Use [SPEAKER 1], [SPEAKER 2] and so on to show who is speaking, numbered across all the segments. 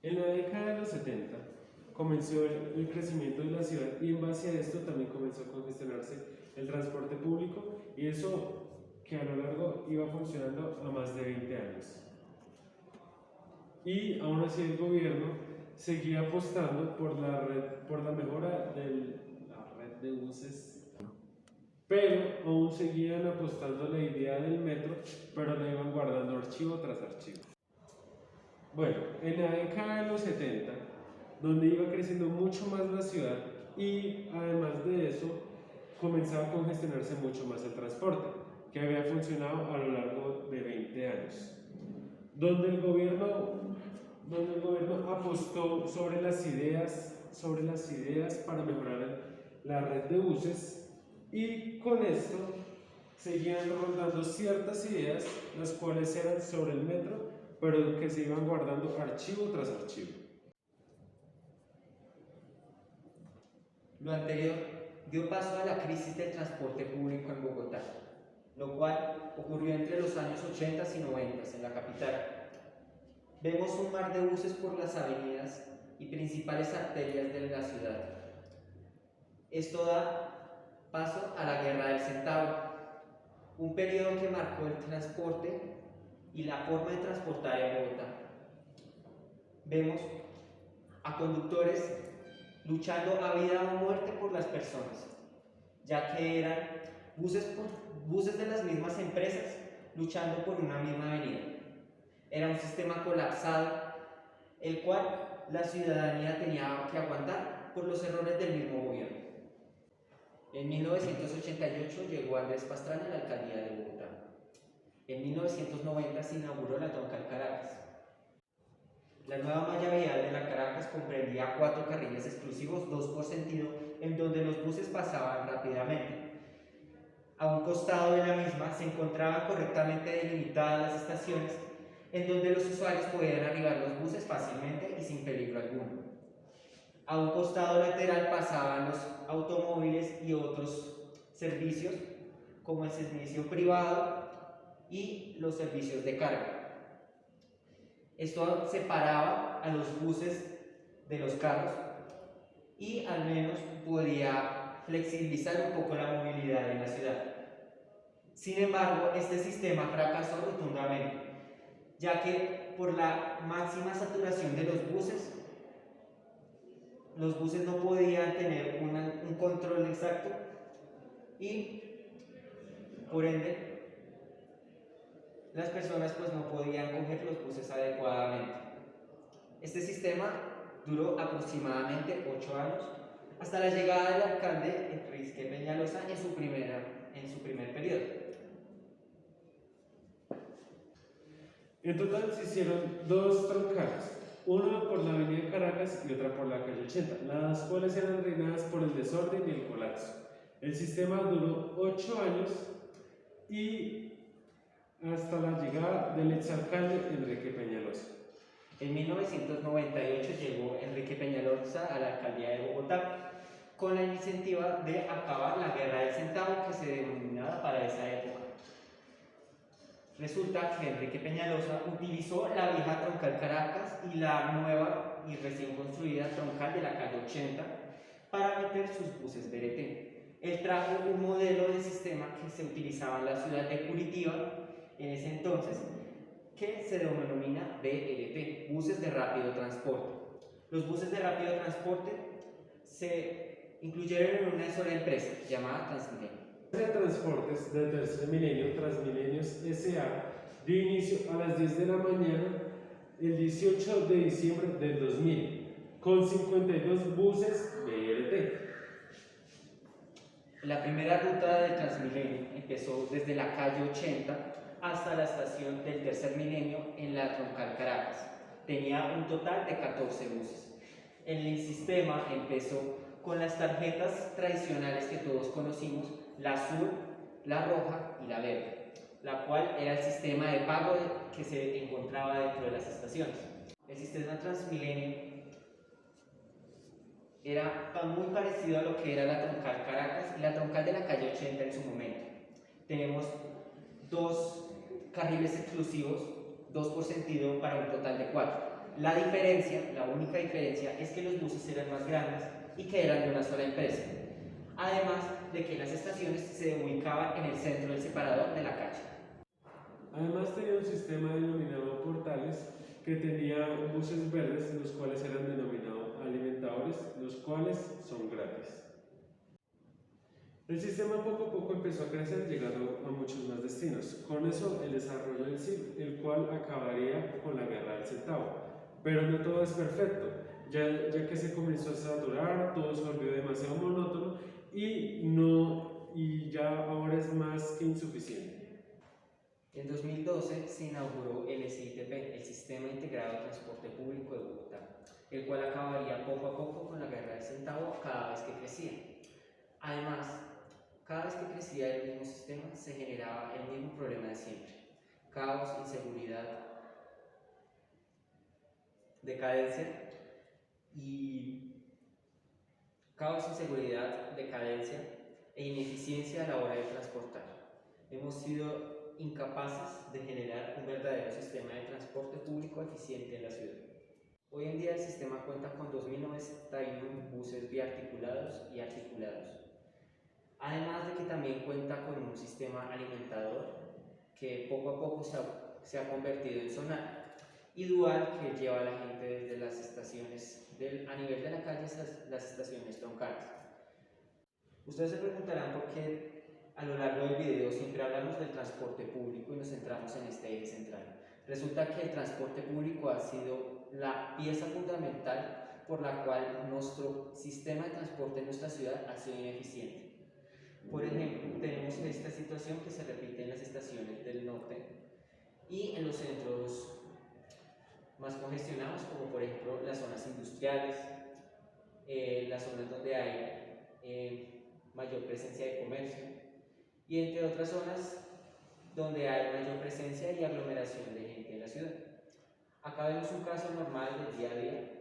[SPEAKER 1] En la década de los 70 comenzó el crecimiento de la ciudad y en base a esto también comenzó a congestionarse el transporte público y eso que a lo largo iba funcionando a más de 20 años. Y aún así el gobierno seguía apostando por la mejora de la red de buses, pero aún seguían apostando a la idea del metro, pero la iban guardando archivo tras archivo. Bueno, en la década de los 70, donde iba creciendo mucho más la ciudad y además de eso comenzaba a congestionarse mucho más el transporte, que había funcionado a lo largo de 20 años, donde el gobierno apostó sobre las ideas para mejorar la red de buses y con esto seguían rondando ciertas ideas, las cuales eran sobre el metro, pero que se iban guardando archivo tras archivo.
[SPEAKER 2] Lo anterior dio paso a la crisis del transporte público en Bogotá, lo cual ocurrió entre los años 80 y 90 en la capital. Vemos un mar de buses por las avenidas y principales arterias de la ciudad. Esto da paso a la Guerra del Centavo, un periodo que marcó el transporte y la forma de transportar en Bogotá. Vemos a conductores luchando a vida o muerte por las personas, ya que eran buses de las mismas empresas luchando por una misma avenida. Era un sistema colapsado, el cual la ciudadanía tenía que aguantar por los errores del mismo gobierno. En 1988 llegó Andrés Pastrana a la alcaldía de Bogotá. En 1990 se inauguró la Troncal Caracas. La nueva malla vial de la Caracas comprendía 4 carriles exclusivos, 2 por sentido, en donde los buses pasaban rápidamente. A un costado de la misma se encontraban correctamente delimitadas las estaciones, en donde los usuarios podían arribar los buses fácilmente y sin peligro alguno. A un costado lateral pasaban los automóviles y otros servicios, como el servicio privado y los servicios de carga. Esto separaba a los buses de los carros y al menos podía flexibilizar un poco la movilidad en la ciudad. Sin embargo, este sistema fracasó rotundamente, ya que por la máxima saturación de los buses no podían tener un control exacto y por ende las personas no podían coger los buses adecuadamente. Este sistema duró aproximadamente 8 años hasta la llegada del alcalde Enrique Peñalosa en su primer periodo.
[SPEAKER 1] En total se hicieron 2 troncales, una por la avenida Caracas y otra por la calle 80, las cuales eran reinadas por el desorden y el colapso. El sistema duró 8 años y hasta la llegada del exalcalde Enrique Peñalosa.
[SPEAKER 2] En 1998 llegó Enrique Peñalosa a la alcaldía de Bogotá con la iniciativa de acabar la Guerra del Centavo, que se denominaba para esa época. Resulta que Enrique Peñalosa utilizó la vieja troncal Caracas y la nueva y recién construida troncal de la calle 80 para meter sus buses BRT. Él trajo un modelo de sistema que se utilizaba en la ciudad de Curitiba en ese entonces, que se denomina BRT, buses de rápido transporte. Los buses de rápido transporte se incluyeron en una sola empresa llamada Transmilenio.
[SPEAKER 1] La empresa de transportes del tercer milenio, Transmilenios S.A., dio inicio a las 10 de la mañana el 18 de diciembre del 2000, con 52 buses BRT.
[SPEAKER 2] La primera ruta de Transmilenio empezó desde la calle 80 hasta la estación del tercer milenio en la troncal Caracas. Tenía un total de 14 buses. El sistema empezó con las tarjetas tradicionales que todos conocimos, la azul, la roja y la verde, la cual era el sistema de pago que se encontraba dentro de las estaciones. El sistema Transmilenio era muy parecido a lo que era la troncal Caracas y la troncal de la calle 80 en su momento. Tenemos 2 carriles exclusivos, 2 por sentido para un total de 4. La diferencia, la única diferencia, es que los buses eran más grandes y que eran de una sola empresa. Además de que las estaciones se ubicaban en el centro del separador de la calle.
[SPEAKER 1] Además tenía un sistema denominado portales que tenía buses verdes, los cuales eran denominados alimentadores, los cuales son gratis. El sistema poco a poco empezó a crecer, llegando a muchos más destinos. Con eso, el desarrollo del CIP, el cual acabaría con la guerra del centavo. Pero no todo es perfecto, ya que se comenzó a saturar, todo se volvió demasiado monótono y ya ahora es más que insuficiente.
[SPEAKER 2] En 2012 se inauguró el SITP, el Sistema Integrado de Transporte Público de Bogotá, el cual acabaría poco a poco con la guerra del centavo cada vez que crecía. Además, cada vez que crecía el mismo sistema se generaba el mismo problema de siempre: caos, inseguridad, decadencia e ineficiencia a la hora de transportar. Hemos sido incapaces de generar un verdadero sistema de transporte público eficiente en la ciudad. Hoy en día el sistema cuenta con 2.091 buses biarticulados y articulados. Además de que también cuenta con un sistema alimentador que poco a poco se ha convertido en zonal y dual, que lleva a la gente desde las estaciones a nivel de la calle hasta las estaciones troncales. Ustedes se preguntarán por qué a lo largo del video siempre hablamos del transporte público y nos centramos en este eje central. Resulta que el transporte público ha sido la pieza fundamental por la cual nuestro sistema de transporte en nuestra ciudad ha sido ineficiente. Por ejemplo, tenemos esta situación que se repite en las estaciones del norte y en los centros más congestionados, como por ejemplo las zonas industriales, las zonas donde hay mayor presencia de comercio, y entre otras zonas donde hay mayor presencia y aglomeración de gente en la ciudad. Acá vemos un caso normal del día a día.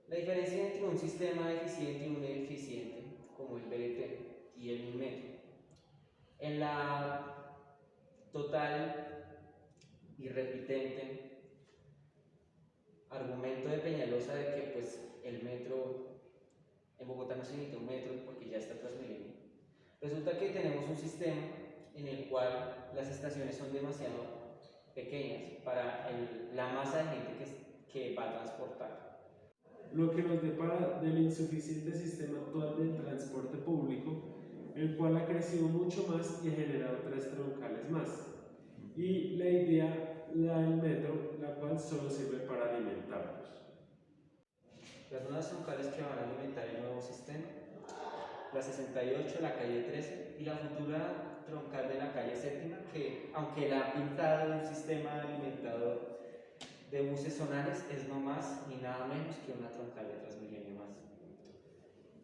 [SPEAKER 2] La diferencia entre un sistema eficiente y un ineficiente, como el BRT y el metro, en la total y repitente argumento de Peñalosa de que pues el metro en Bogotá no se necesita un metro porque ya está Transmilenio. Resulta que tenemos un sistema en el cual las estaciones son demasiado pequeñas para la masa de gente que va a transportar.
[SPEAKER 1] Lo que nos depara del insuficiente sistema actual del transporte público, el cual ha crecido mucho más y ha generado 3 troncales más. Y la idea, la del metro, la cual solo sirve para alimentarlos.
[SPEAKER 2] Las nuevas troncales que van a alimentar el nuevo sistema: la 68, la calle 13 y la futura troncal de la calle 7, que aunque la ha pintado un sistema alimentador de buses zonales, es no más ni nada menos que una troncal de Transmilenio más.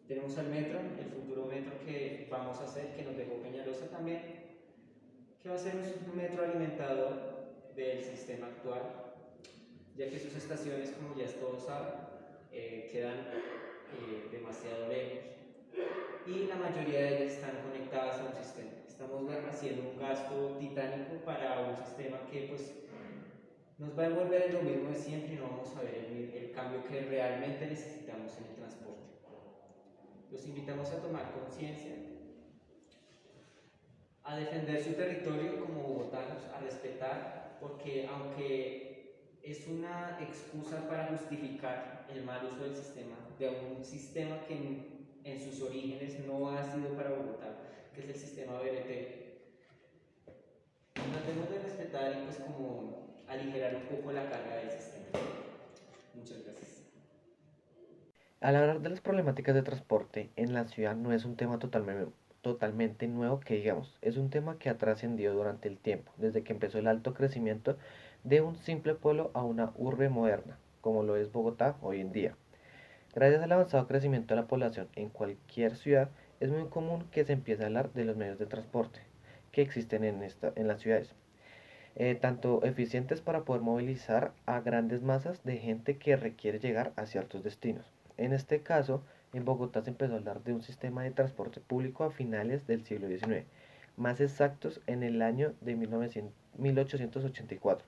[SPEAKER 2] Tenemos al metro, el futuro metro que vamos a hacer, que nos dejó Peñalosa también, que va a ser un metro alimentador del sistema actual, ya que sus estaciones, como ya todos saben, quedan demasiado lejos y la mayoría de ellas están conectadas a un sistema. Estamos haciendo un gasto titánico para un sistema que pues nos va a envolver en lo mismo de siempre y no vamos a ver el cambio que realmente necesitamos en el transporte. Los invitamos a tomar conciencia, a defender su territorio como bogotanos, a respetar, porque aunque es una excusa para justificar el mal uso del sistema, de un sistema que en sus orígenes no ha sido para Bogotá, que es el sistema BRT, tratemos de respetar y pues como aligerar un poco la carga del sistema. Muchas gracias.
[SPEAKER 3] Al hablar de las problemáticas de transporte en la ciudad no es un tema totalmente nuevo que digamos, es un tema que ha trascendido durante el tiempo, desde que empezó el alto crecimiento de un simple pueblo a una urbe moderna, como lo es Bogotá hoy en día. Gracias al avanzado crecimiento de la población en cualquier ciudad, es muy común que se empiece a hablar de los medios de transporte que existen en las ciudades, tanto eficientes para poder movilizar a grandes masas de gente que requiere llegar a ciertos destinos. En este caso, en Bogotá se empezó a hablar de un sistema de transporte público a finales del siglo XIX, más exactos en el año de 1884,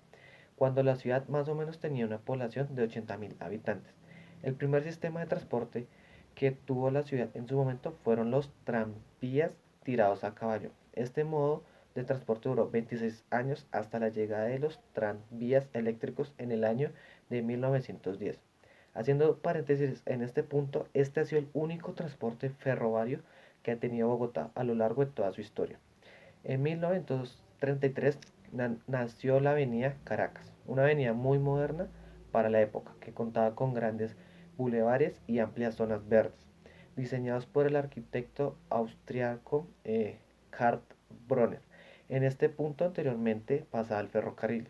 [SPEAKER 3] cuando la ciudad más o menos tenía una población de 80.000 habitantes. El primer sistema de transporte que tuvo la ciudad en su momento fueron los tranvías tirados a caballo. Este modo de transporte duró 26 años hasta la llegada de los tranvías eléctricos en el año de 1910. Haciendo paréntesis en este punto, este ha sido el único transporte ferroviario que ha tenido Bogotá a lo largo de toda su historia. En 1933 nació la avenida Caracas, una avenida muy moderna para la época, que contaba con grandes bulevares y amplias zonas verdes, diseñados por el arquitecto austriaco Karl Bronner. En este punto anteriormente pasaba el ferrocarril,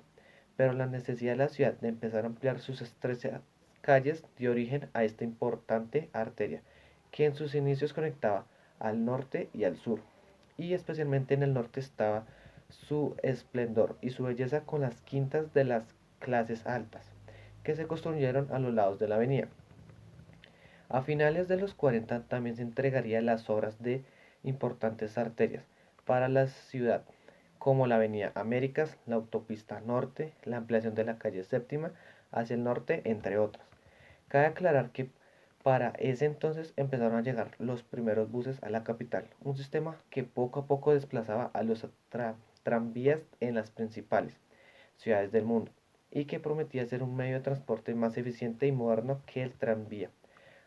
[SPEAKER 3] pero la necesidad de la ciudad de empezar a ampliar sus estrechas calles dio origen a esta importante arteria, que en sus inicios conectaba al norte y al sur, y especialmente en el norte estaba su esplendor y su belleza con las quintas de las clases altas, que se construyeron a los lados de la avenida. A finales de los 40 también se entregarían las obras de importantes arterias para la ciudad, como la avenida Américas, la autopista norte, la ampliación de la calle séptima hacia el norte, entre otras. Cabe aclarar que para ese entonces empezaron a llegar los primeros buses a la capital, un sistema que poco a poco desplazaba a los tranvías en las principales ciudades del mundo y que prometía ser un medio de transporte más eficiente y moderno que el tranvía.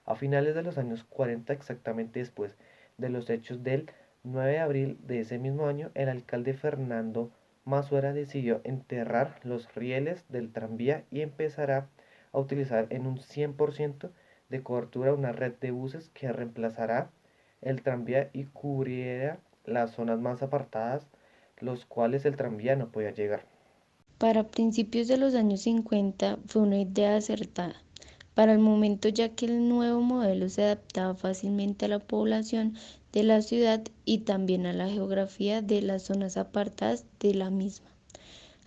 [SPEAKER 3] A finales de los años 40, exactamente después de los hechos del 9 de abril de ese mismo año, el alcalde Fernando Masuera decidió enterrar los rieles del tranvía y empezará a utilizar en un 100% de cobertura una red de buses que reemplazará el tranvía y cubriera las zonas más apartadas, los cuales el tranvía no podía llegar.
[SPEAKER 4] Para principios de los años 50 fue una idea acertada para el momento, ya que el nuevo modelo se adaptaba fácilmente a la población de la ciudad y también a la geografía de las zonas apartadas de la misma.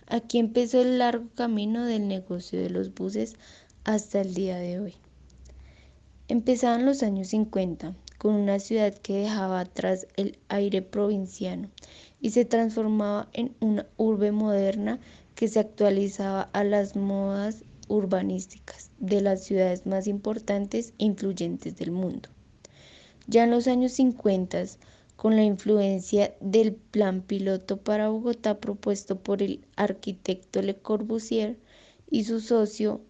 [SPEAKER 4] Aquí empezó el largo camino del negocio de los buses hasta el día de hoy. Empezaban los años 50 con una ciudad que dejaba atrás el aire provinciano y se transformaba en una urbe moderna que se actualizaba a las modas urbanísticas de las ciudades más importantes e influyentes del mundo. Ya en los años 50, con la influencia del Plan Piloto para Bogotá propuesto por el arquitecto Le Corbusier y su socio,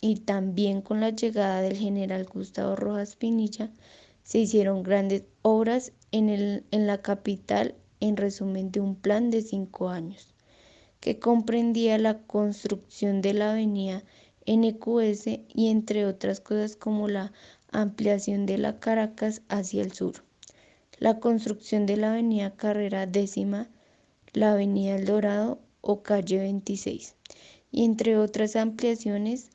[SPEAKER 4] y también con la llegada del general Gustavo Rojas Pinilla, se hicieron grandes obras en la capital, en resumen de un plan de 5 años, que comprendía la construcción de la avenida NQS y entre otras cosas como la ampliación de la Caracas hacia el sur, la construcción de la avenida Carrera Décima, la avenida El Dorado o calle 26, y entre otras ampliaciones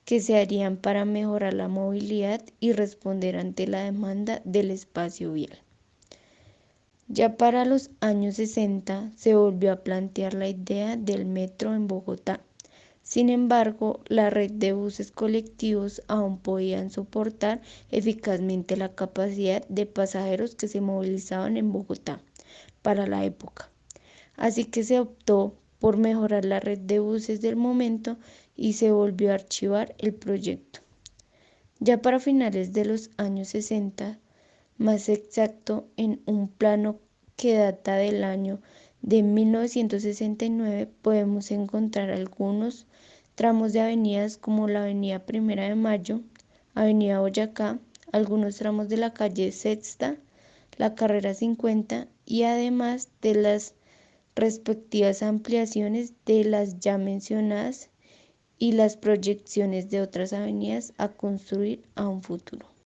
[SPEAKER 4] que se harían para mejorar la movilidad y responder ante la demanda del espacio vial. Ya para los años 60 se volvió a plantear la idea del metro en Bogotá. Sin embargo, la red de buses colectivos aún podían soportar eficazmente la capacidad de pasajeros que se movilizaban en Bogotá para la época. Así que se optó por mejorar la red de buses del momento y se volvió a archivar el proyecto. Ya para finales de los años 60, más exacto en un plano que data del año de 1969, podemos encontrar algunos tramos de avenidas como la avenida Primera de Mayo, avenida Boyacá, algunos tramos de la calle Sexta, la carrera 50 y además de las respectivas ampliaciones de las ya mencionadas y las proyecciones de otras avenidas a construir a un futuro.